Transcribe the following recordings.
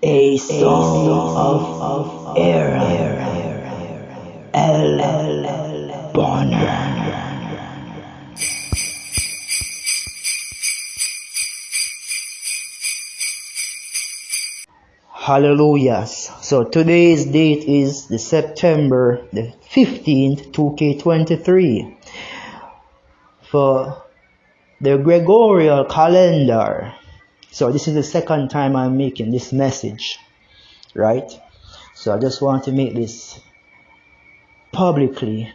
A song of Aaron L. Bonner. Hallelujah. So today's date is the September the 15th, 2K23 for the Gregorian calendar. So this is the second time I'm making this message, right? So I just want to make this publicly,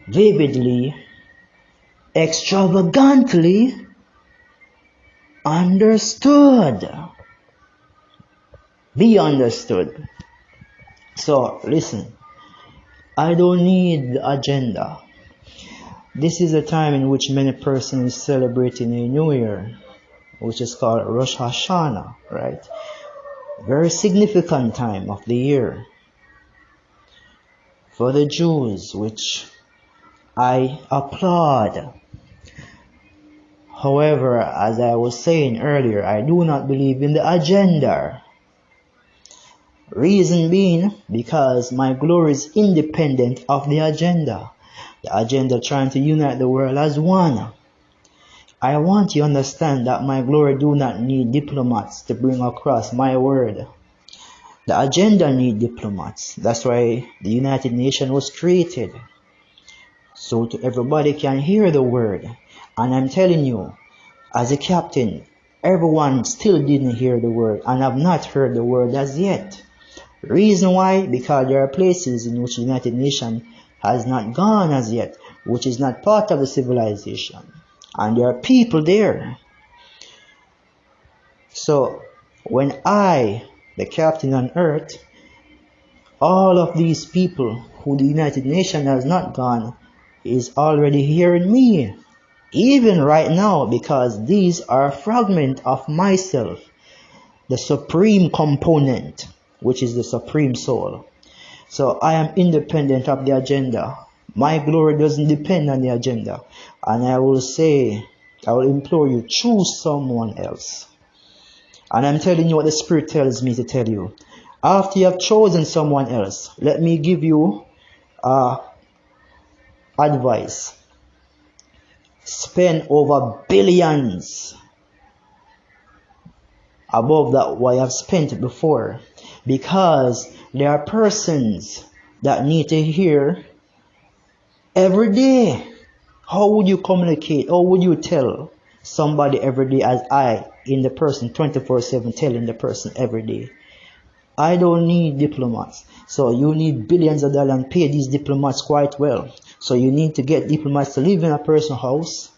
vividly, extravagantly understood. Be understood. So listen, I don't need the agenda. This is a time in which many persons celebrating a new year, which is called Rosh Hashanah, right? Very significant time of the year for the Jews, which I applaud. However, as I was saying earlier, I do not believe in the agenda. Reason being, because my glory is independent of the agenda. The agenda trying to unite the world as one. I want you to understand that my glory do not need diplomats to bring across my word. The agenda need diplomats. That's why the United Nations was created. So everybody can hear the word. And I'm telling you, as a captain, everyone still didn't hear the word and have not heard the word as yet. Reason why? Because there are places in which the United Nations has not gone as yet, which is not part of the civilization. And there are people there. So when I, the captain on earth, all of these people who the United Nations has not gone is already hearing me. Even right now, because these are fragments of myself, the supreme component, which is the supreme soul. So I am independent of the agenda. My glory doesn't depend on the agenda. And I will implore you, choose someone else. And I'm telling you what the Spirit tells me to tell you. After you have chosen someone else, let me give you advice. Spend over billions above that what you have spent before. Because there are persons that need to hear every day. How would you communicate? How would you tell somebody every day as I, in the person 24/7, telling the person every day? I don't need diplomats. So you need billions of dollars and pay these diplomats quite well. So you need to get diplomats to live in a person's house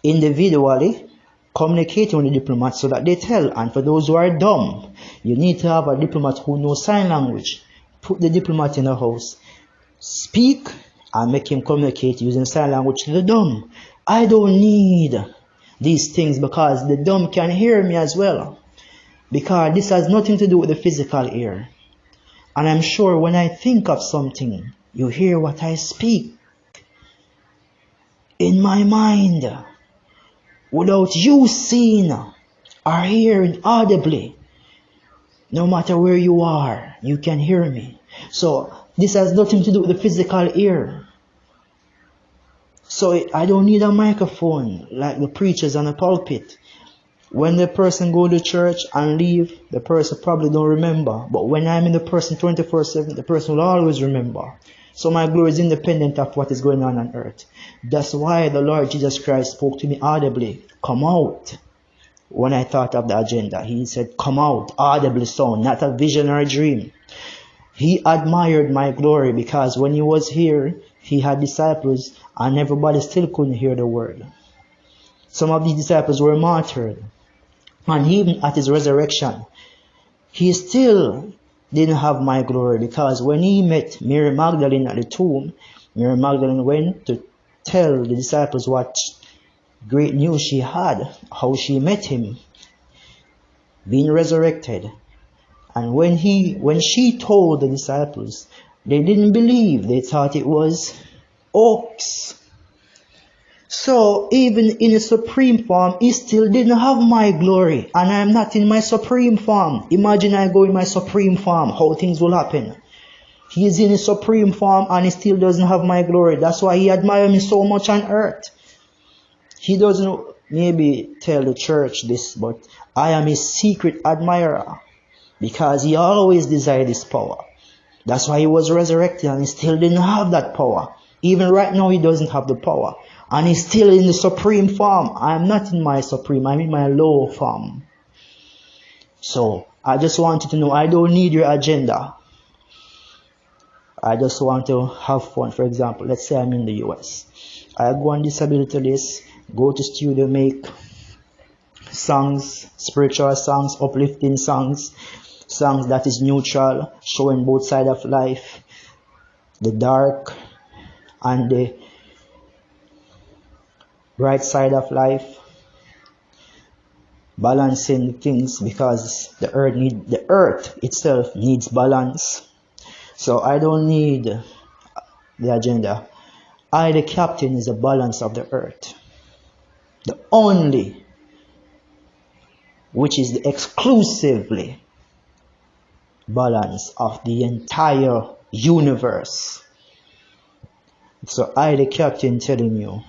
individually, communicating with the diplomats so that they tell. And for those who are dumb, you need to have a diplomat who knows sign language. Put the diplomat in the house, speak, and make him communicate using sign language to the dumb. I don't need these things because the dumb can hear me as well. Because this has nothing to do with the physical ear. And I'm sure when I think of something, you hear what I speak in my mind without you seeing or hearing audibly. No matter where you are, you can hear me. So this has nothing to do with the physical ear. So I don't need a microphone like the preachers on the pulpit. When the person go to church and leave, the person probably don't remember. But when I'm in the person 24/7, the person will always remember. So my glory is independent of what is going on earth. That's why the Lord Jesus Christ spoke to me audibly. Come out. When I thought of the agenda, he said, come out, audibly sound, not a visionary dream. He admired my glory because when he was here, he had disciples and everybody still couldn't hear the word. Some of these disciples were martyred. And even at his resurrection, he still didn't have my glory because when he met Mary Magdalene at the tomb, Mary Magdalene went to tell the disciples what great news she had, how she met him, being resurrected. And when she told the disciples, they didn't believe. They thought it was hoax. So even in a supreme form, he still didn't have my glory. And I'm not in my supreme form. Imagine I go in my supreme form, how things will happen. He is in his supreme form and he still doesn't have my glory. That's why he admires me so much on earth. He doesn't maybe tell the church this, but I am his secret admirer. Because he always desired this power. That's why he was resurrected and he still didn't have that power. Even right now he doesn't have the power. And he's still in the supreme form. I'm not in my supreme, I'm in my low form. So I just want you to know I don't need your agenda. I just want to have fun. For example, let's say I'm in the US. I go on disability list, go to studio, make songs, spiritual songs, uplifting songs, songs that is neutral, showing both sides of life, the dark and the bright side of life, balancing things because the earth itself needs balance. So I don't need the agenda. I, the captain, is the balance of the earth. The only, which is the exclusively balance of the entire universe. So I, the captain, telling you,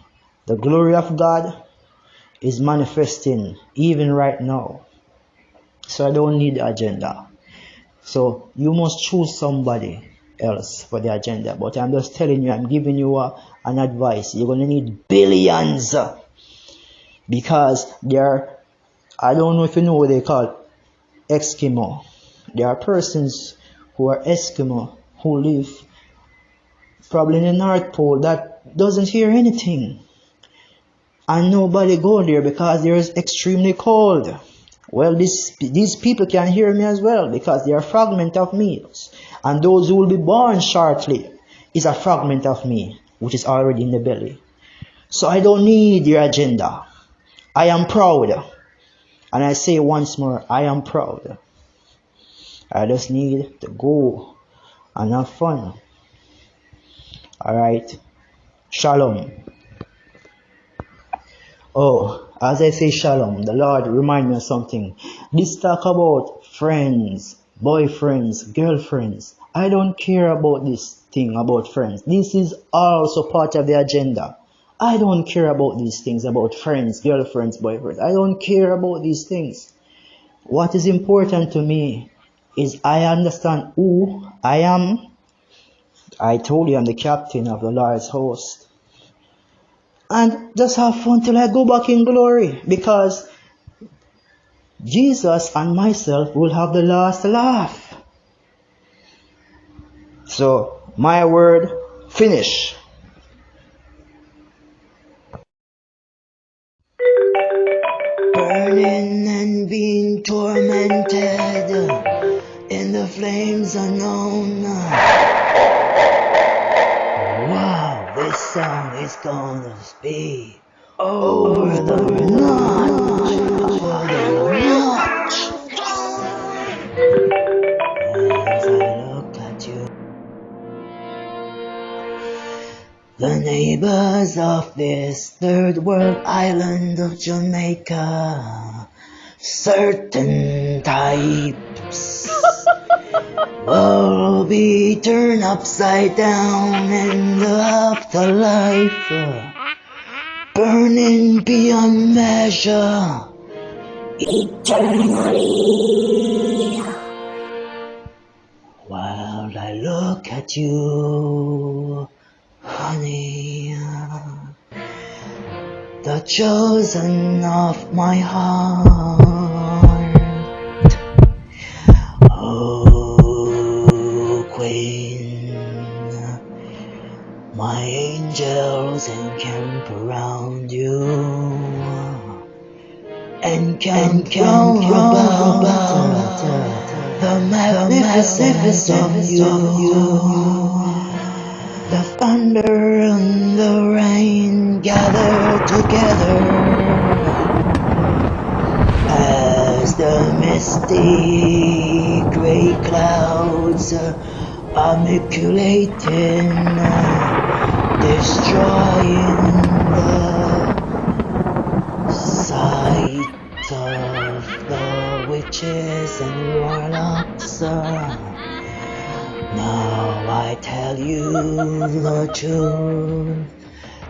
the glory of God is manifesting even right now. So I don't need the agenda. So you must choose somebody else for the agenda. But I'm just telling you, I'm giving you an advice. You're going to need billions. Because I don't know if you know what they call Eskimo. There are persons who are Eskimo who live probably in the North Pole that doesn't hear anything. And nobody go there because there is extremely cold. Well, these people can hear me as well because they are a fragment of me. And those who will be born shortly is a fragment of me, which is already in the belly. So I don't need your agenda. I am proud. And I say once more, I am proud. I just need to go and have fun. Alright? Shalom. Oh, as I say shalom, the Lord remind me of something. This talk about friends, boyfriends, girlfriends. I don't care about this thing about friends. This is also part of the agenda. I don't care about these things about friends, girlfriends, boyfriends. I don't care about these things. What is important to me is I understand who I am. I told you I'm the captain of the Lord's host. And just have fun till I go back in glory. Because Jesus and myself will have the last laugh. So, my word, finish. Burning and being tormented in the flames unknown. Wow, this song is gonna be over the notch. As I look at you, the neighbors of this third world island of Jamaica, certain types will be turned upside down in the afterlife, burning beyond measure, eternally. While I look at you, honey, the chosen of my heart. Oh, Queen, my angels encamp around you and count about the magnificence of you. The thunder and the rain gather together as the misty gray clouds are manipulating, destroying the witches and warlocks. Now I tell you the truth,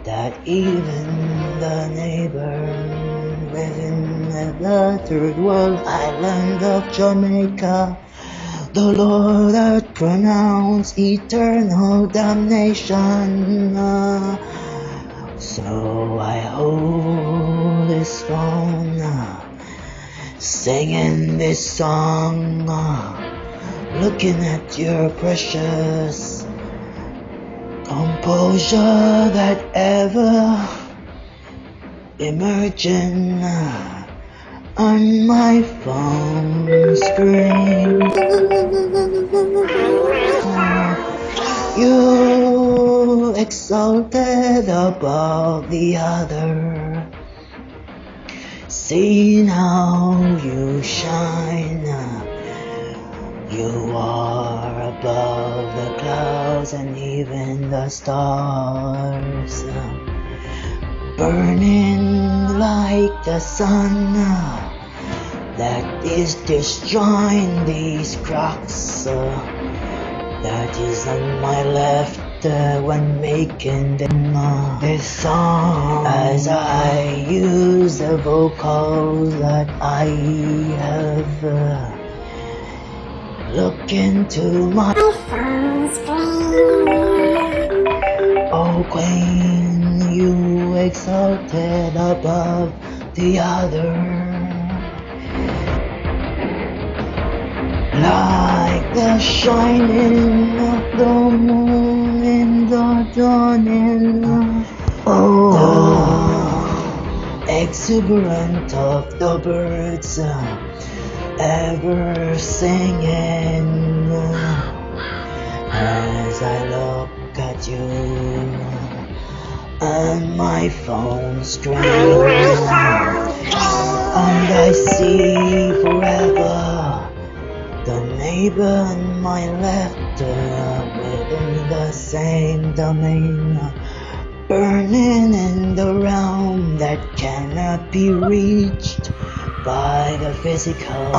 that even the neighbor living at the third world island of Jamaica, the Lord hath pronounced eternal damnation. So I hold this phone, singing this song, looking at your precious composure that ever emerging on my phone screen. You exalted above the other, see how you shine. You are above the clouds and even the stars, burning like the sun that is destroying these cracks that is on my left when making this song. As I use the vocals that I have, look into my phone screen. Oh Queen, you exalted above the other, like the shining of the moon in the dawning. Oh, the exuberance of the birds ever singing. As I look at you on my phone screen, and I see forever the neighbor on my left within the same domain, burning in the realm that cannot be reached by the physical.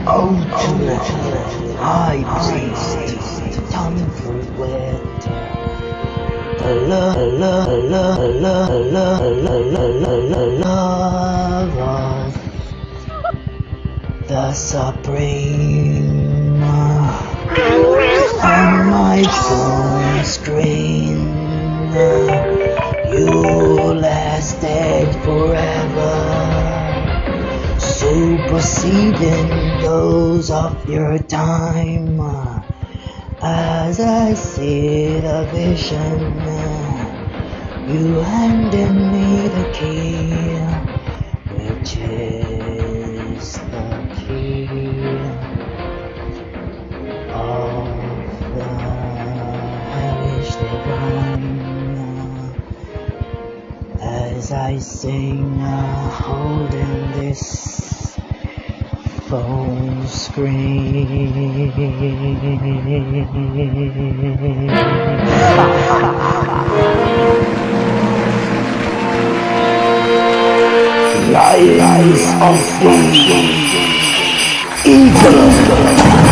Ultimate high priest, tampered with the love of the Supreme. On my phone screen, you lasted forever, superseding those of your time. As I see the vision, you handed me the key, which is the key of the hellish divine. As I sing, holding this phone screen. Lions of the eagle.